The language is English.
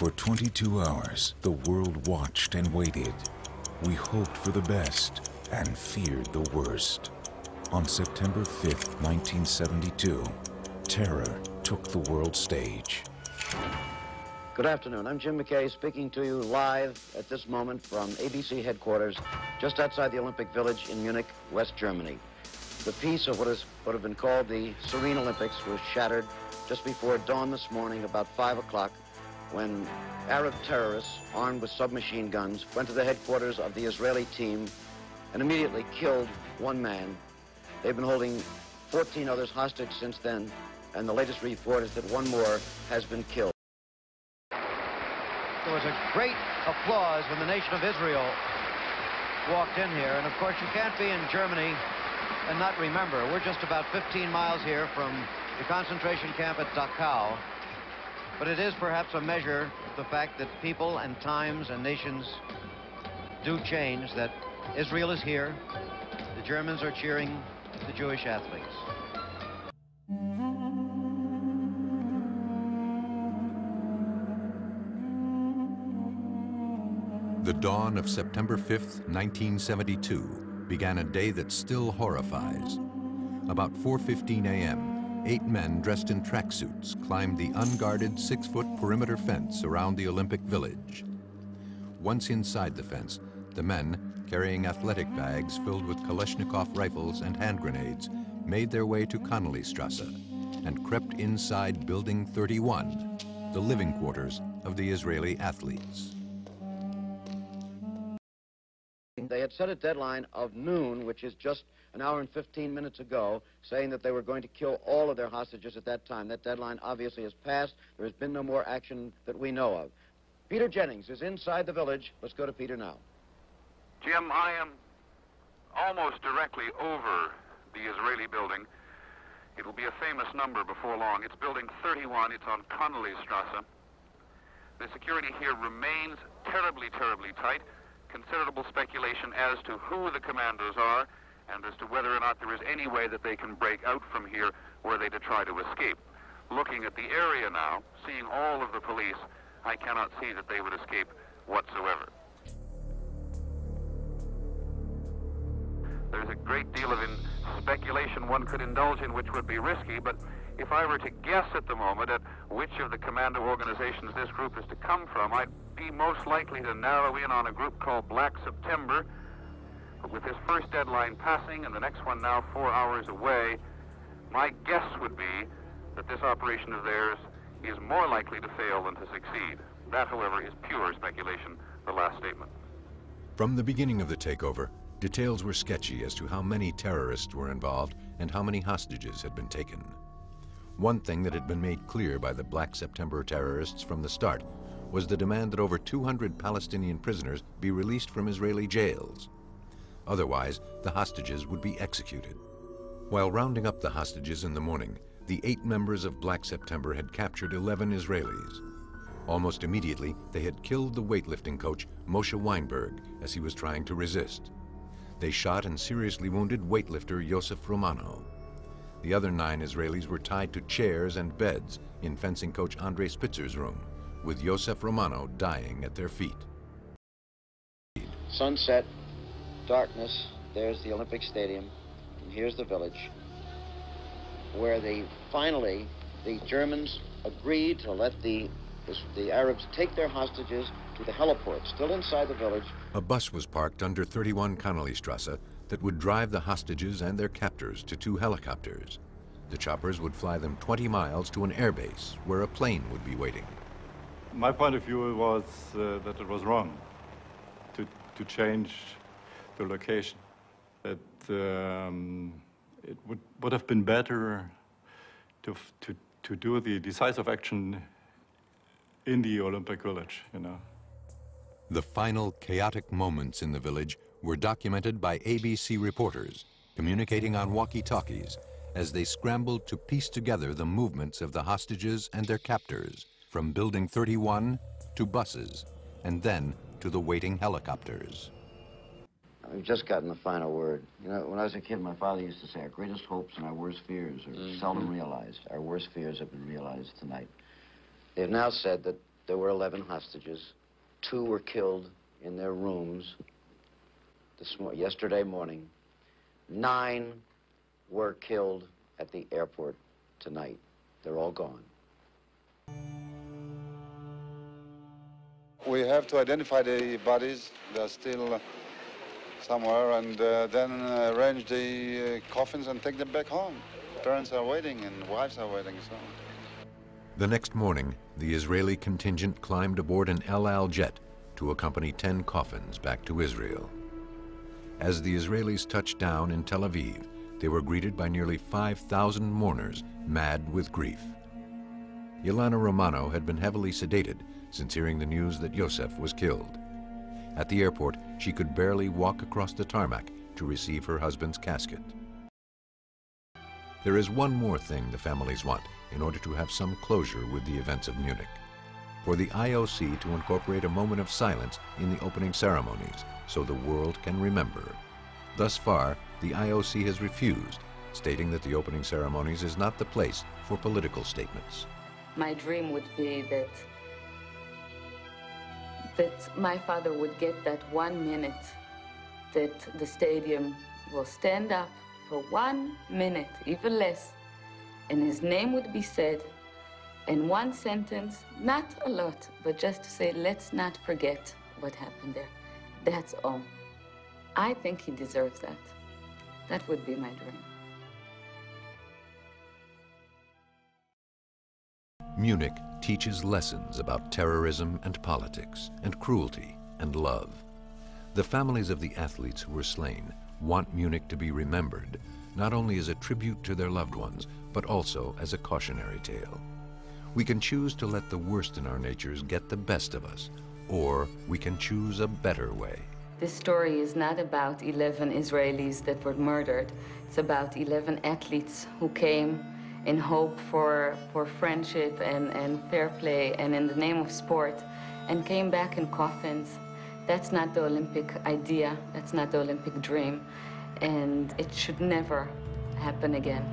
For 22 hours, the world watched and waited. We hoped for the best and feared the worst. On September 5th, 1972, terror took the world stage. Good afternoon. I'm Jim McKay speaking to you live at this moment from ABC headquarters just outside the Olympic Village in Munich, West Germany. The peace of what have been called the Serene Olympics was shattered just before dawn this morning, about 5 o'clock, when Arab terrorists armed with submachine guns went to the headquarters of the Israeli team and immediately killed one man. They've been holding 14 others hostage since then, and the latest report is that one more has been killed. There was a great applause when the nation of Israel walked in here, and of course you can't be in Germany and not remember. We're just about 15 miles here from the concentration camp at Dachau. But it is perhaps a measure of the fact that people and times and nations do change, that Israel is here, the Germans are cheering the Jewish athletes. The dawn of September 5th, 1972 began a day that still horrifies. About 4:15 a.m., 8 men dressed in tracksuits climbed the unguarded 6-foot perimeter fence around the Olympic Village. Once inside the fence, the men, carrying athletic bags filled with Kalashnikov rifles and hand grenades, made their way to Connollystrasse and crept inside Building 31, the living quarters of the Israeli athletes. They had set a deadline of noon, which is just an hour and 15 minutes ago, saying that they were going to kill all of their hostages at that time. That deadline obviously has passed. There has been no more action that we know of. Peter Jennings is inside the village. Let's go to Peter now. Jim, I am almost directly over the Israeli building. It will be a famous number before long. It's Building 31. It's on Connollystrasse. The security here remains terribly, terribly tight. Considerable speculation as to who the commandos are and as to whether or not there is any way that they can break out from here were they to try to escape. Looking at the area now, seeing all of the police, I cannot see that they would escape whatsoever. There's a great deal of speculation one could indulge in, which would be risky, but if I were to guess at the moment at which of the commando organizations this group is to come from, I'd be most likely to narrow in on a group called Black September. But with this first deadline passing and the next one now 4 hours away, my guess would be that this operation of theirs is more likely to fail than to succeed. That, however, is pure speculation, the last statement. From the beginning of the takeover, details were sketchy as to how many terrorists were involved and how many hostages had been taken. One thing that had been made clear by the Black September terrorists from the start was the demand that over 200 Palestinian prisoners be released from Israeli jails. Otherwise, the hostages would be executed. While rounding up the hostages in the morning, the 8 members of Black September had captured 11 Israelis. Almost immediately, they had killed the weightlifting coach Moshe Weinberg as he was trying to resist. They shot and seriously wounded weightlifter Yosef Romano. The other 9 Israelis were tied to chairs and beds in fencing coach Andre Spitzer's room, with Yosef Romano dying at their feet. Sunset, darkness, there's the Olympic Stadium, and here's the village, where finally the Germans agreed to let the Arabs take their hostages to the heliport, still inside the village. A bus was parked under 31 Connollystrasse that would drive the hostages and their captors to 2 helicopters. The choppers would fly them 20 miles to an airbase where a plane would be waiting. My point of view was that it was wrong to change the location. That it would have been better to do the decisive action in the Olympic Village, you know. The final chaotic moments in the village were documented by ABC reporters communicating on walkie-talkies as they scrambled to piece together the movements of the hostages and their captors from Building 31 to buses and then to the waiting helicopters. We've just gotten the final word. You know, when I was a kid, my father used to say, our greatest hopes and our worst fears are seldom realized. Our worst fears have been realized tonight. They've now said that there were 11 hostages. 2 were killed in their rooms yesterday morning. 9 were killed at the airport tonight. They're all gone. We have to identify the bodies. They're still somewhere, and then arrange the coffins and take them back home. Parents are waiting and wives are waiting. So. The next morning, the Israeli contingent climbed aboard an El Al jet to accompany 10 coffins back to Israel. As the Israelis touched down in Tel Aviv, they were greeted by nearly 5,000 mourners, mad with grief. Ilana Romano had been heavily sedated since hearing the news that Yosef was killed. At the airport, she could barely walk across the tarmac to receive her husband's casket. There is one more thing the families want in order to have some closure with the events of Munich: for the IOC to incorporate a moment of silence in the opening ceremonies so the world can remember. Thus far, the IOC has refused, stating that the opening ceremonies is not the place for political statements. My dream would be that my father would get that 1 minute, that the stadium will stand up for 1 minute, even less, and his name would be said in one sentence, not a lot, but just to say, let's not forget what happened there. That's all. I think he deserves that. That would be my dream. Munich teaches lessons about terrorism and politics, and cruelty and love. The families of the athletes who were slain want Munich to be remembered, not only as a tribute to their loved ones, but also as a cautionary tale. We can choose to let the worst in our natures get the best of us, or we can choose a better way. This story is not about 11 Israelis that were murdered. It's about 11 athletes who came in hope for friendship and fair play and in the name of sport, and came back in coffins. That's not the Olympic idea. That's not the Olympic dream. And it should never happen again.